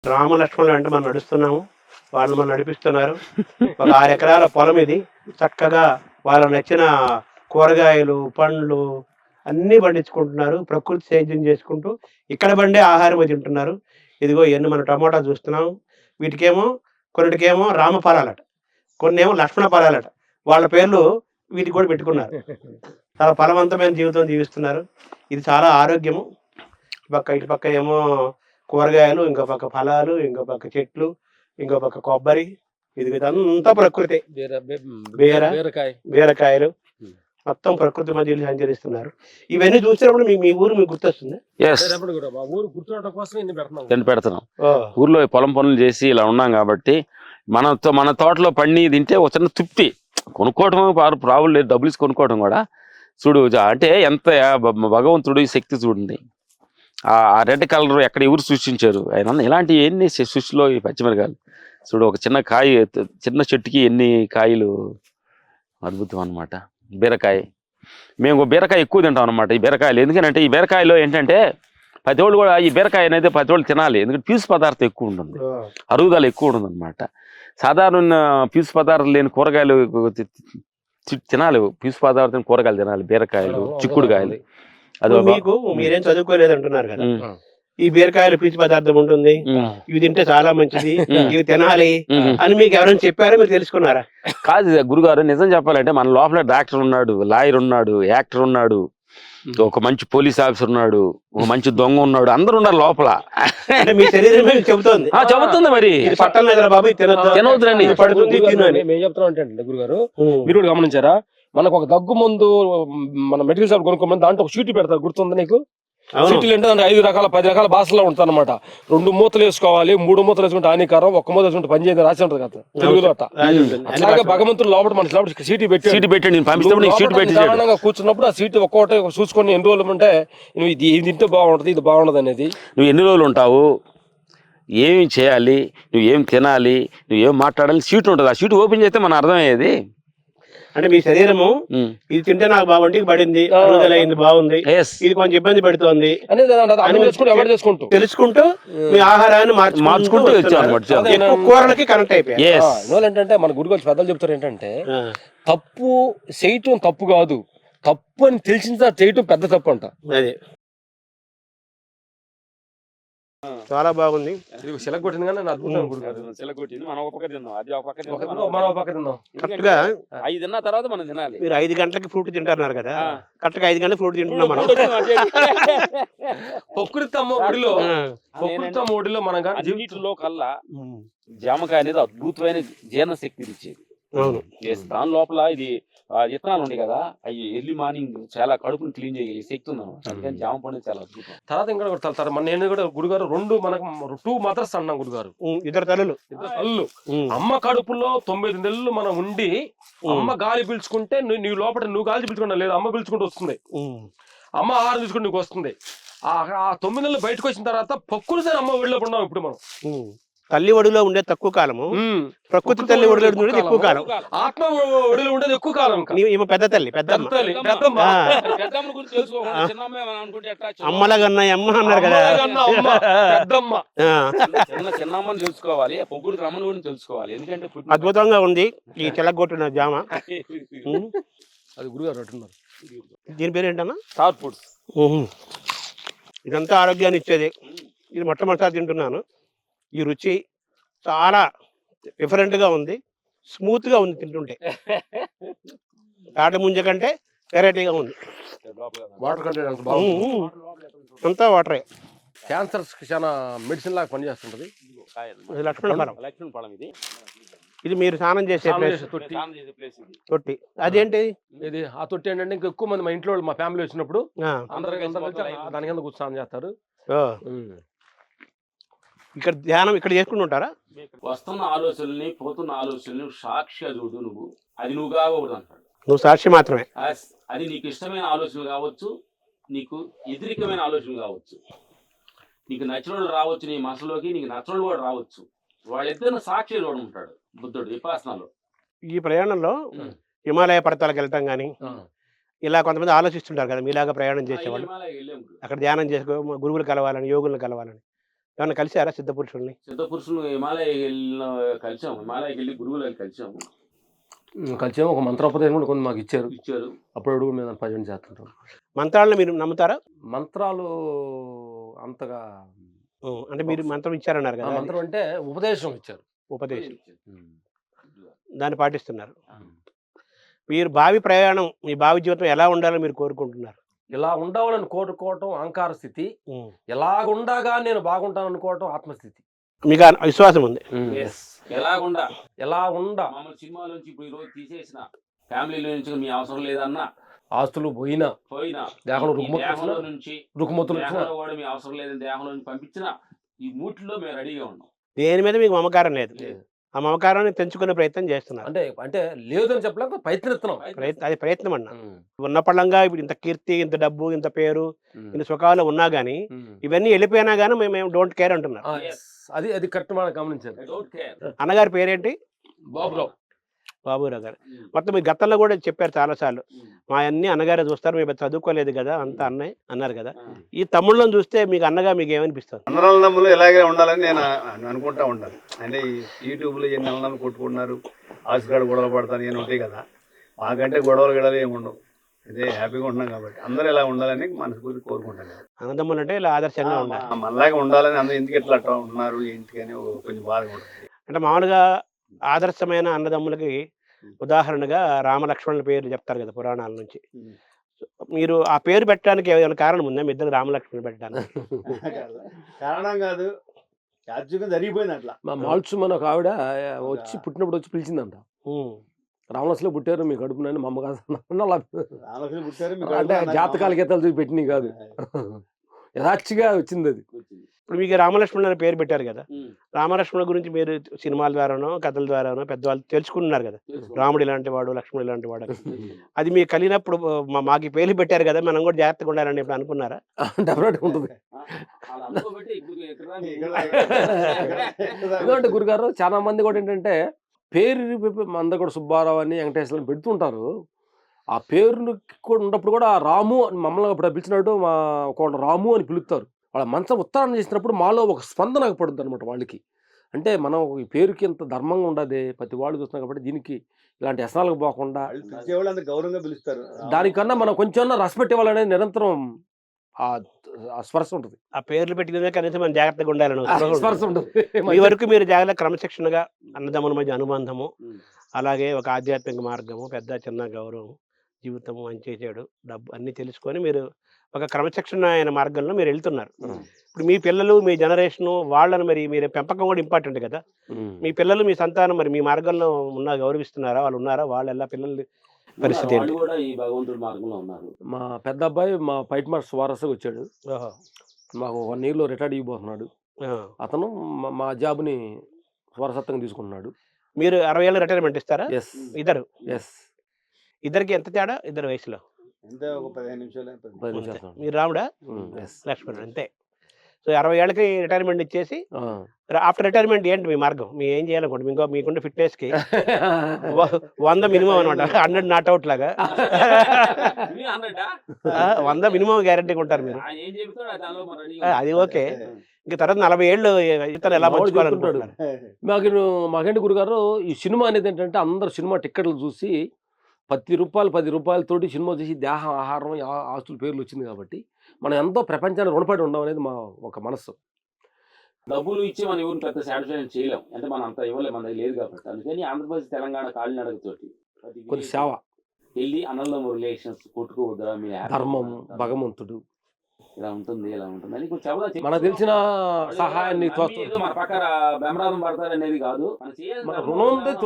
రామ లక్ష్మణులు అంటే మనం నడుస్తున్నాము, వాళ్ళు మనం నడిపిస్తున్నారు. ఒక 6 ఎకరాల పొలం ఇది. చక్కగా వాళ్ళకి నచ్చిన కూరగాయలు, పండ్లు అన్నీ పండించుకుంటున్నారు. ప్రకృతి సేద్యం చేసుకుంటూ ఇక్కడ పండే ఆహారమే తింటున్నారు. ఇదిగో ఇయన్నీ మనం టమోటా చూస్తున్నాం. వీటికేమో కొన్నిటికేమో రామ ఫలాలట, కొన్నేమో లక్ష్మణ ఫలాలట. వాళ్ళ పేర్లు వీటికి కూడా పెట్టుకున్నారు. చాలా ఫలవంతమైన జీవితం జీవిస్తున్నారు. ఇది చాలా ఆరోగ్యము. ఇటు పక్క ఏమో కూరగాయలు, ఇంకో పక్క ఫలాలు, ఇంకో పక్క చెట్లు, ఇంకో పక్క కొబ్బరి. ఇదంతా ప్రకృతి. బీరకాయలు మొత్తం ప్రకృతి మధ్యలో సంచరిస్తున్నారు. ఇవన్నీ చూసినప్పుడు మీ ఊరు మీకు గుర్తొస్తుంది. పెడుతున్నాం ఊర్లో పొలం పనులు చేసి ఇలా ఉన్నాం కాబట్టి మన తోటలో పండి తింటే ఒక చిన్న తృప్తి. కొనుక్కోవటం ప్రాబ్లం లేదు, డబ్బులు ఇచ్చి కొనుక్కోవడం కూడా. చూడు అంటే ఎంత భగవంతుడు శక్తి చూడండి. ఆ రెడ్ కలర్ ఎక్కడ ఎవరు సృష్టించారు ఆయన? ఇలాంటి ఎన్ని సృష్టిలో ఈ పచ్చిమిరకాయలు చూడు. ఒక చిన్న కాయ, చిన్న చెట్టుకి ఎన్ని కాయలు, అద్భుతం అనమాట. బీరకాయ, మేము బీరకాయ ఎక్కువ తింటాం అనమాట. ఈ బీరకాయలు ఎందుకంటే ఈ బీరకాయలో ఏంటంటే ప్రతి వాళ్ళు కూడా ఈ బీరకాయ అనేది ప్రతి వాళ్ళు తినాలి. ఎందుకంటే పీసు పదార్థం ఎక్కువ ఉంటుంది, అరుగుదల ఎక్కువ ఉంటుంది అనమాట. సాధారణ పీసు పదార్థం లేని కూరగాయలు తినాలి, పీసు పదార్థం కూరగాయలు తినాలి. బీరకాయలు, చిక్కుడుకాయలు. అది మీకు మీరేం చదువుకోలేదు అంటున్నారు కదా, ఈ బీరకాయలు పీచు పదార్థం ఉంటుంది, ఇవి తింటే చాలా మంచిది, ఇవి తినాలి అని మీకు ఎవరైనా చెప్పారో మీరు తెలుసుకున్నారా? కాదు గురుగారు, నిజం చెప్పాలంటే మన లోపల డాక్టర్ ఉన్నాడు, లాయర్ ఉన్నాడు, యాక్టర్ ఉన్నాడు, ఒక మంచి పోలీస్ ఆఫీసర్ ఉన్నాడు, ఒక మంచి దొంగ ఉన్నాడు, అందరు ఉన్నారు లోపల. అంటే మీ శరీరమే చెబుతుంది. చెబుతుంది మరి పట్టణ బాబు తినవద్దని పడుతుంది. మేము చెప్తున్నాం అంటే గురుగారు, మీరు గమనించారా? మనకు ఒక దగ్గు ముందు మన మెడికల్ షాప్ కొనుక్కోమని దాంట్లో ఒక షీట్ పెడతారు, గుర్తుంది నీకు? షీట్లు అంటే 5 రకాల 10 రకాల భాషలో ఉంటుంది అనమాట. 2 మూతలు వేసుకోవాలి, 3 మూతలు వేసుకుంటే హానికరం, 1 మూత వేసుకుంటే పని చేయదు రాసి ఉంటుంది కదా తెలుగులో. అలాగే భగవంతుడు లోపల మన సీట్ పెట్టి కూర్చున్నప్పుడు ఆ సీట్ ఒక్కొక్కటి చూసుకొని ఎన్ని రోజులు ఉంటే నువ్వు ఇది తింటే బాగుంటది, ఇది బాగుండదు అనేది. నువ్వు ఎన్ని రోజులు ఉంటావు, ఏమి చేయాలి, నువ్వు ఏం తినాలి, నువ్వు ఏం మాట్లాడాలి, సీట్ ఉంటుంది. ఆ సీట్ ఓపెన్ చేస్తే మన అర్థమయ్యేది. అంటే మీ శరీరము ఇది తింటే నాకు బాగుండి పడింది, అయింది, బాగుంది, ఇది కొంచెం ఇబ్బంది పెడుతోంది తెలుసుకుంటూ మీ ఆహారాన్ని మార్చుకుంటూ కూరలకి కనెక్ట్ అయిపోయాయి. ఏంటంటే మన గురుగారు పెద్దలు చెప్తారు ఏంటంటే, తప్పు చేయటం తప్పు కాదు, తప్పు అని తెలిసిన చేయటం పెద్ద తప్పు అంట. అదే చాలా బాగుంది. చిలకొట్టింది కానీ అద్భుతం. కరెక్ట్గా 5 తిన్న తర్వాత మనం తినాలి. మీరు 5 గంటలకి ఫ్రూట్ తింటున్నారు కదా, కరెక్ట్గా 5 గంటలకు ఫ్రూట్ తింటున్నాం మనం. ప్రకృతి ఒడిలో మనం జీవితంలో కల్లా జామకాయ అనేది అద్భుతమైన జీర్ణ శక్తిని ఇచ్చేది. దాని లోపల ఇది విత్తనాలు ఉన్నాయి కదా, అవి ఎర్లీ మార్నింగ్ చాలా కడుపుని క్లీన్ చేయ శక్తి ఉంది అనమాట. జామ పండు చాలా అద్భుతం. తర్వాత ఇంకా మన నేను కూడా గురుగారు 2 మదర్స్ అన్నాం గురుగారు, 2 తల్లులు. అమ్మ కడుపులో 9 నెలలు మనం ఉండి అమ్మ గాలి పీల్చుకుంటే నీ లోపల నువ్వు గాలి పీల్చుకుంటా లేదు, అమ్మ పీల్చుకుంటూ వస్తుంది. అమ్మ ఆహారం తీసుకుంటే నీకు వస్తుంది. ఆ 9 నెలలు బయటకు వచ్చిన తర్వాత పక్కులు అమ్మ ఒడిలో ఉన్నాం ఇప్పుడు మనం. తల్లి ఒడిలో ఉండే తక్కువ కాలము, ప్రకృతి తల్లి ఒడిలో ఉండేది ఎక్కువ కాలం, ఆత్మ ఒడిలో ఉండేది ఎక్కువ కాలం. పెద్ద తల్లి, అమ్మలాగన్నా అమ్మ అన్నారు కదా, చిన్నమ్మని తెలుసుకోవాలి, పొగ్గుడు రమ్మని కూడా తెలుసుకోవాలి. ఎందుకంటే అద్భుతంగా ఉంది ఈ చెలగొట్టిన జామ. అది గురుగారు అంటున్నారు. దీని పేరు ఏంటన్నా? Star foods. ఇదంతా ఆరోగ్యాన్ని ఇచ్చేది. ఇది మొట్టమొదటిసారి తింటున్నాను. ఈ రుచి చాలా డిఫరెంట్గా ఉంది, స్మూత్గా ఉంది తింటుంటే. తాట ముంజ కంటే వెరైటీగా ఉంది. వాటర్ కంటెంట్ అంతా వాటరే. క్యాన్సర్ చాలా మెడిసిన్ లాగా పనిచేస్తుంటది. లక్ష్మణ ఫలం ఇది మీరు స్నానం చేసే తొట్టి. అదేంటి ఇది? ఆ తొట్టి ఏంటంటే ఇంకా ఎక్కువ మంది మా ఇంట్లో మా ఫ్యామిలీ వచ్చినప్పుడు దాని కింద కూర్చొని స్నానం చేస్తారు. ఇక్కడ ధ్యానం ఇక్కడ చేసుకుంటూ ఉంటారా? వస్తున్న ఆలోచనల్ని, పోతున్న ఆలోచనలు సాక్షిగా చూడు. నువ్వు అది నువ్వు కాకూడదు అంటాడు. నువ్వు సాక్షి మాత్రమే. అది నీకు ఇష్టమైన ఆలోచనలు కావచ్చు, నీకు వ్యతిరేకమైన ఆలోచనలు కావచ్చు, నీకు నచ్చిన వాళ్ళు రావచ్చు నీ మనసులోకి, నీకు నచ్చని కూడా రావచ్చు. వాళ్ళిద్దరిని సాక్షి చూడ ఉంటాడు బుద్ధుడు విపాసనలో. ఈ ప్రయాణంలో హిమాలయ పర్వతాలకు వెళ్తాం కానీ ఇలా కొంతమంది ఆలోచిస్తుంటారు కదా, మీలాగా ప్రయాణం చేసేవాళ్ళు, అక్కడ ధ్యానం చేసుకో, గురువులు కలవాలని, యోగులను కలవాలని. ఏమన్నా కలిసారా సిద్ధ పురుషుల్ని? సిద్ధ పురుషులు కలిసాము, హిమాలయకి వెళ్ళి గురువులు కలిసాము. కలిసేమో ఒక మంత్రోపదేశం కూడా కొన్ని మాకు ఇచ్చారు. అప్పుడు మేము భజన చేస్తుంటాం. మంత్రాలను మీరు నమ్ముతారా? మంత్రాలు అంతగా అంటే మీరు మంత్రం ఇచ్చారన్నారు కదా, మంత్రం అంటే ఉపదేశం ఇచ్చారు. ఉపదేశం దాన్ని పాటిస్తున్నారు. మీరు భావి ప్రయాణం, మీ భావి జీవితం ఎలా ఉండాలో మీరు కోరుకుంటున్నారు? ఇలా ఉండాలని కోరుకోవటం అహంకార స్థితి, ఎలాగుండగా నేను బాగుంటాను అనుకోవటం ఆత్మస్థితి. మీకు విశ్వాసం ఉంది? ఎలా ఉండ సినిమాల నుంచి ఇప్పుడు ఈ రోజు తీసేసిన ఫ్యామిలీలో నుంచి మీ అవసరం లేదన్నా, ఆస్తులు పోయినా దేహంలో రుగ్మతులు కూడా మీ అవసరం లేదని దేహంలో నుంచి పంపించిన ఈ మూటిలో మేము రెడీగా ఉన్నాం. దేని మీద మీకు మమకారం లేదు, ఆ మమకారాన్ని తెంచుకునే ప్రయత్నం చేస్తున్నారు. అంటే లేదని చెప్పలేక ప్రయత్నిస్తున్నాం. అది ప్రయత్నం అన్న. ఉన్న పళ్ళంగా ఇప్పుడు ఇంత కీర్తి, ఇంత డబ్బు, ఇంత పేరు, ఇంత సుఖాలు ఉన్నా గానీ ఇవన్నీ వెళ్ళిపోయినా గానీ మేము డోంట్ కేర్ అంటున్నారు. అది కరెక్ట్ మనం గమనించాలి. అన్నగారి పేరేంటి? బాబురావు గారు. మొత్తం మీ గతంలో కూడా చెప్పారు చాలా సార్లు, మా అన్ని అన్నగారే చూస్తారు, మేము చదువుకోలేదు కదా అంత అన్నయ్య అన్నారు కదా. ఈ తమ్ముళ్ళని చూస్తే మీకు అన్నగా మీకు ఏమనిపిస్తుంది? అన్నదమ్ములు ఇలాగే ఉండాలని నేను అనుకుంటా ఉంటాను. అంటే యూట్యూబ్లో ఎన్ని అన్నలు కొట్టుకుంటున్నారు, ఆశగాడు గొడవలు పడతాను నేను ఉంటాయి కదా, మాకంటే గొడవలు ఏముండవు. ఇదే హ్యాపీగా ఉంటున్నాం కాబట్టి అందరూ ఇలా ఉండాలని మనస్ఫూర్తి కోరుకుంటాను. అన్నదమ్ములు అంటే ఇలా ఆదర్శంగా ఉండాలి, మనలాగా ఉండాలని అందరూ ఎందుకు ఇట్లా అట్లా ఉంటున్నారు ఏంటి అని కొంచెం బాధగా ఉంటుంది. అంటే మామూలుగా ఆదర్శమైన అన్నదమ్ములకి ఉదాహరణగా రామలక్ష్మణుల పేరు చెప్తారు కదా పురాణాల నుంచి. మీరు ఆ పేరు పెట్టడానికి ఏమైనా కారణం ఉందా మీ ఇద్దరు రామలక్ష్మణులు పెట్టడానికి? కారణం కాదు, జరిగిపోయింది అట్లా. మా మాల్సు మన ఒక ఆవిడ వచ్చి పుట్టినప్పుడు వచ్చి పిలిచిందంట, రామలక్ష్మణులు పుట్టారు మీ కడుపునని. మా అమ్మ కాదు, అంటే జాతకాల గీతాలు చూసి పెట్టినవి కాదు, యథార్చిగా వచ్చింది అది. ఇప్పుడు మీకు రామలక్ష్మణులు అనే పేరు పెట్టారు కదా, రామలక్ష్మణుల గురించి మీరు సినిమాల ద్వారానో కథల ద్వారానో పెద్దవాళ్ళు తెలుసుకుంటున్నారు కదా, రాముడు ఇలాంటి వాడు, లక్ష్మణుడు ఇలాంటి వాడు. అది మీకు కలిగినప్పుడు మాకు ఈ పేర్లు పెట్టారు కదా, మనం కూడా జాగ్రత్తగా ఉండాలని ఇప్పుడు అనుకున్నారా? డెఫినెట్గా ఉంటుంది. ఎందుకంటే గురుగారు చాలా మంది కూడా ఏంటంటే పేరు అందరు కూడా సుబ్బారావు అని వెంకటేశ్వరం పెడుతుంటారు. ఆ పేరు కూడా ఉన్నప్పుడు కూడా రాము మమ్మల్ని అప్పుడు పిలిచినట్టు మా ఒక రాము అని పిలుస్తారు. వాళ్ళ మంచం ఉత్తరాన్ని చేసినప్పుడు మాలో ఒక స్పందన పడుతుంది అనమాట వాళ్ళకి. అంటే మనం ఈ పేరుకి ఇంత ధర్మంగా ఉండదే, ప్రతి వాళ్ళు చూస్తున్నాం కాబట్టి దీనికి ఇలాంటి వ్యసనాలకు పోకుండా గౌరవంగా పిలుస్తారు. దానికన్నా మనం కొంచెం రెస్పెక్ట్ ఇవ్వాలనేది నిరంతరం ఆ స్పర్శ ఉంటుంది. ఆ పేర్లు పెట్టిన కనీసం మనం జాగ్రత్తగా ఉండాలని స్పర్శ ఉంటుంది. ఈ వరకు మీరు జాగ్రత్త క్రమశిక్షణగా అన్నదమ్ముల మధ్య అనుబంధము, అలాగే ఒక ఆధ్యాత్మిక మార్గము, పెద్ద చిన్న గౌరవం, జీవితము, మంచి చెడు, డబ్బు అన్ని తెలుసుకొని మీరు ఒక క్రమశిక్షణ అయిన మార్గంలో మీరు వెళ్తున్నారు. ఇప్పుడు మీ పిల్లలు, మీ జనరేషన్ వాళ్ళని మరి మీరు పెంపకం కూడా ఇంపార్టెంట్ కదా. మీ పిల్లలు, మీ సంతానం మరి మీ మార్గంలో గౌరవిస్తున్నారా? వాళ్ళు ఉన్నారా? వాళ్ళు ఎలా పిల్లలు పరిస్థితి ఏంటి? మా పెద్ద అబ్బాయి మా ఫైట్ మాస్టర్ వారసుగా వచ్చాడు. మాకు 1 yearలో రిటైర్డ్ అయిపోతున్నాడు. అతను మా జాబ్ని వారసత్వంగా తీసుకుంటున్నాడు. మీరు 60 ఏళ్ళ రిటైర్మెంట్ ఇస్తారా? ఇద్దరు? ఇద్దరికి ఎంత తేడా? ఇద్దరు వయసులో 15 నిమిషాలు. మీరు రాముడా లక్ష్మణుడు అంతే. సో 60 ఏళ్ళకి రిటైర్మెంట్ ఇచ్చేసి ఆఫ్టర్ రిటైర్మెంట్ ఏంటి మీ మార్గం? మీరు ఏం చేయాలనుకోండి? మీకుండే ఫిట్నెస్ కి 100 మినిమం అనమాట, 100 నాట్ అవుట్ లాగా 100 మినిమం గ్యారంటీగా ఉంటారు మీరు. అది ఓకే. ఇంకా తర్వాత 40 ఏళ్ళు ఇతను ఎలా పంచుకోవాలనుకుంటున్నారు? మాకేంటి గురుగారు, ఈ సినిమా అనేది ఏంటంటే అందరు సినిమా టిక్కెట్లు చూసి ₹10 తోటి సినిమా చూసి దేహం, ఆహారం, ఆస్తుల పేర్లు వచ్చింది కాబట్టి మనం ఎంతో ప్రపంచాన్ని రుణపడి ఉండడం అనేది మా ఒక మనస్సు. డబ్బులు ఇచ్చి మనం ఎవరిని పెద్ద సాటిస్ఫాక్షన్ చేయలేం, అంటే మనం అంత ఇవ్వలేం, మన లేదు కాబట్టి. అందుకని ఆంధ్రప్రదేశ్, తెలంగాణ కాలినడకతోటి కొన్ని సేవ వెళ్ళి అన్నదమ్ముల రిలేషన్స్ కొట్టుకోవద్దా, మీ ధర్మం, భగవంతుడు ఇలా ఉంటుంది అని కొంచెం మనకు తెలిసిన సహాయాన్ని మన పక్కన బెమరాదం పడతారు అనేది కాదు,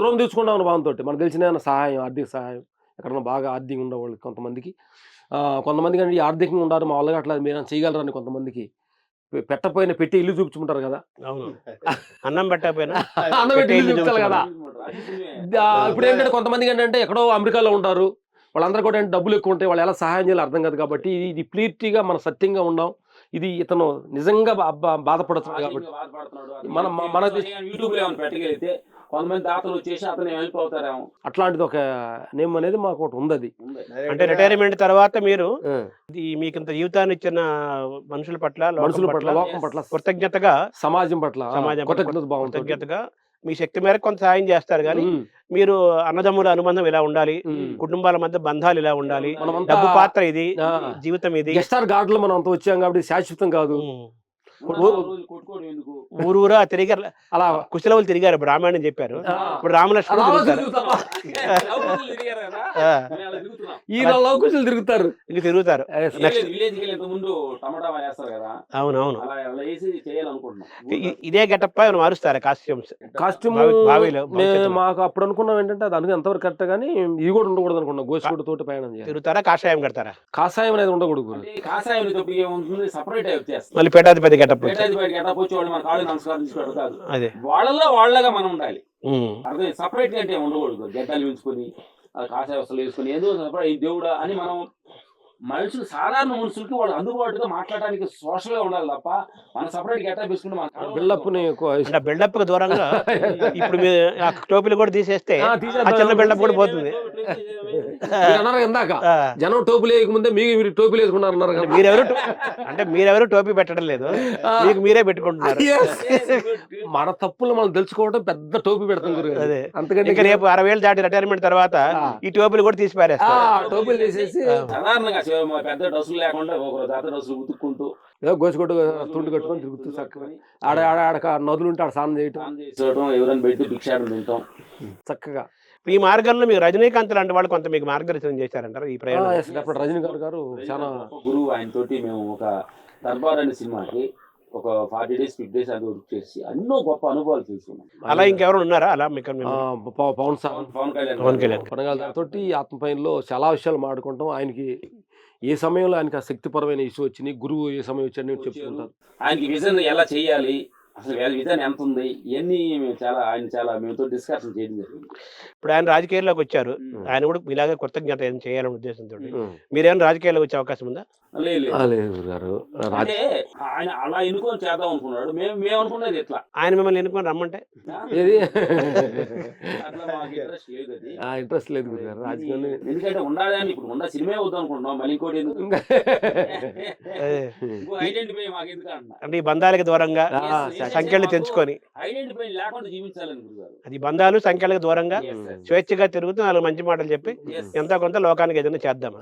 రుణం తీసుకుంటాం అన్న భావంతో మనకు తెలిసిన సహాయం, ఆర్థిక సహాయం, ఎక్కడన్నా బాగా ఆర్థికంగా ఉండేవాళ్ళు కొంతమందికి కానీ ఆర్థికంగా ఉండారు మా వాళ్ళగా అట్లా మీరు చేయగలరని కొంతమందికి పెట్టపోయిన పెట్టి ఇల్లు చూపించుకుంటారు కదా. అన్నం పెట్టకపోయినా అన్నం పెట్టి ఇల్లు చూపించాలి కదా. ఇప్పుడు ఏంటంటే కొంతమందికి ఏంటంటే ఎక్కడో అమెరికాలో ఉంటారు, వాళ్ళందరూ కూడా డబ్బులు ఎక్కువ ఉంటాయి, వాళ్ళు ఎలా సహాయం చేయాలి అర్థం కాదు. కాబట్టి ఇది ప్లీట్గా మనం సత్యంగా ఉన్నాం, ఇది ఇతను నిజంగా బాధపడుతున్నాడు కాబట్టి మన యూట్యూబ్లో ఏమైనా పెట్టగలిగితే కొంతమంది దాతలు వచ్చేసి అతను హెల్ప్ అవుతారేమో. అట్లాంటిది ఒక నేమ్ అనేది మాకు ఒకటి ఉంది. అది అంటే రిటైర్మెంట్ తర్వాత మీరు ఆ, మీకు ఇంత జీవితాన్ని ఇచ్చిన మనుషుల పట్ల, లోకం మనుషుల పట్ల, పట్ల లోకం పట్ల, కృతజ్ఞతగా సమాజం పట్ల సమాజం పట్ల కృతజ్ఞత భావంతో కృతజ్ఞతగా మీ శక్తి మేరకు కొంత సాయం చేస్తారు కానీ మీరు అన్నదమ్ముల అనుబంధం ఇలా ఉండాలి, కుటుంబాల మధ్య బంధాలు ఇలా ఉండాలి, మనమంతా డబ్బు పాత్ర ఇది, ఆ, జీవితం ఇది. గెస్టార్ గార్డులో మనం అంతా వచ్చాం కాబట్టి శాశ్వతం కాదు. కొట్టుకోవడం ఎందుకు? ఊరూరా తిరిగారు, అలా కుశలవులు తిరిగారు, బ్రాహ్మణ్ అని చెప్పారు. ఆ, ఇప్పుడు రామలక్ష్మణులు అలా తిరుగుతారు. తిరుగుతామా? ఆ, ఈ లవకుశలు తిరుగుతారు. ఇంక తిరుగుతారు. విలేజ్ కి ఇంత ముందు టమాటా వేస్తారు కదా, అవునవును. అలా అలా వేసి చేయాలనుకుంటున్నాం. ఇదే గెటప్ మారుస్తారు కాస్ట్యూమ్స్. కాస్ట్యూమ్ బావిలో మాకు అప్పుడు అనుకున్నాం ఏంటంటే అది అనుకు ఎంతవరకు కరెక్ట్ కానీ ఇది కూడా ఉండకూడదు అనుకున్నాం. గోసిగుడ్డ తోటి ప్రయాణం చేయాలి. తిరుగుతారా, కాషాయం కడతారా? కాషాయం అనేది ఉండకూడదు. అంటే కాషాయం తప్పుడు ఏముంటుంది, సపరేట్ వచ్చేస్తుంది. మళ్ళీ పేటాధిపతి గెటప్. బయటది బయటకి ఎట్లా వచ్చేవాళ్ళు మన కాళ్ళు నమస్కారం తీసుకోవడం కాదు, అదే వాళ్ళలో వాళ్ళగా మనం ఉండాలి. ఉమ్. అర్థం సపరేట్ గా అంటే ఉండకూడదు. గడ్డలు పెంచుకొని కాషాయ వస్తువులు వేసుకొని ఏదో సపరేట్ ఈ దేవుడా అని మనం మనుషులు, సాధారణ మనుషులకి వాళ్ళు అందుబాటుగా మాట్లాడడానికి సోషల్ గా ఉండాలి తప్ప మన సపరేట్ గెటప్ వేసుకుంటే బిల్డప్ ని అంటే బిల్డప్ కు దూరంగా ఇప్పుడు మీరు ఆ టోపీలు కూడా తీసేస్తే ఆ చిన్న బిల్డప్ కూడా పోతుంది. అన్నారు ఇందాక ఆ, జనం టోపీలు వేయకముందే మీరు టోపీలు వేసుకున్నారు అన్నారు కదా. మీరెవరు టోపీ పెట్టడం లేదు, మీకు మీరే పెట్టుకుంటున్నారు. మన తప్పులు మనం తెలుసుకోవడం పెద్ద టోపీ పెడతాం గురుగారు. అదే. అంతకంటే ఇంకా రేపు 60 ఏళ్ళు దాటి రిటైర్మెంట్ తర్వాత ఈ టోపీలు కూడా తీసి పారేస్తారు. టోపీలు తీసేసి సాధారణంగా పెద్ద డ్రెస్సులు లేకుండా ఒక జాతర డ్రెస్సులు ఉతుక్కుంటూ ఏదో గోసిగుడ్డ తుండు కట్టుకొని తిరుగుతూ చక్కగా ఆడ ఆడ ఆడ నదులు ఉంటే ఆడ స్నానం చేయటం, ఎవరైనా పెట్టి భిక్షాటం తింటాం చక్కగా. ఈ మార్గంలో మీకు రజనీకాంత్ లాంటి వాళ్ళు కొంత మీకు మార్గదర్శనం చేశారంటారు ఈ ప్రయాణం. అప్పుడు రజనీకాంత్ గారు చాలా గురువు. ఆయన తోటి మేము ఒక దర్బార్ అనే సినిమాకి ఒక 40 days 50 days అది వర్క్ చేసి ఎన్నో గొప్ప అనుభవాలు తీసుకున్నాం. అలా ఇంకెవరు ఉన్నారా అలా మీకు? పవన్ సార్, పవన్ పవన్ కళ్యాణ్ పనగాల తోటి ఆత్మపైనలో చాలా విషయాలు మాట్లాడుకుంటాం. ఆయనకి ఏ సమయంలో ఆయనకి ఆ శక్తిపరమైన ఇష్యూ వచ్చినాయి, గురువు ఏ సమయం వచ్చాడని చెప్పుకుంటారు. ఆయనకి విజన్ ఎలా చేయాలి, అసలు విజన్ ఎంత ఉంది, ఇవన్నీ మేము చాలా మేముతో డిస్కషన్ చేయడం జరిగింది. ఇప్పుడు ఆయన రాజకీయాల్లోకి వచ్చారు, ఆయన కూడా ఇలాగే కృతజ్ఞత ఏం చేయాలనే ఉద్దేశంతో మీరేమైనా రాజకీయాల్లోకి వచ్చే అవకాశం ఉందా? లేదు గారు, అంటే ఆయన అలా ఎన్నుకొని చేద్దాం అనుకున్నాడు, మేము అనుకున్నది ఎట్లా ఆయన మిమ్మల్ని ఎన్నుకొని రమ్మంటే ఏది అట్లా మాకు ఇంట్రెస్ట్ లేదు. అది ఇంట్రెస్ట్ లేదు గురుగారు రాజకీయాలు. ఎందుకంటే ఉండాలి అని ఇప్పుడు ఉన్న సినిమా వద్దు అనుకుంటున్నాం, మళ్ళీ ఇంకోటి ఎందుకు ఐడెంటిఫై మాకు ఎందుకు అంటున్నా. అంటే ఈ బంధాలకు దూరంగా సంఖ్యలు తెంచుకొని ఐడెంటిఫై లేకుండా జీవించాలని గురుగారు. అది బంధాలు సంఖ్యలకు దూరంగా స్వేచ్ఛగా తిరుగుతూ 4 మంచి మాటలు చెప్పి ఎంతో కొంత లోకానికి ఏదైనా చేద్దామా?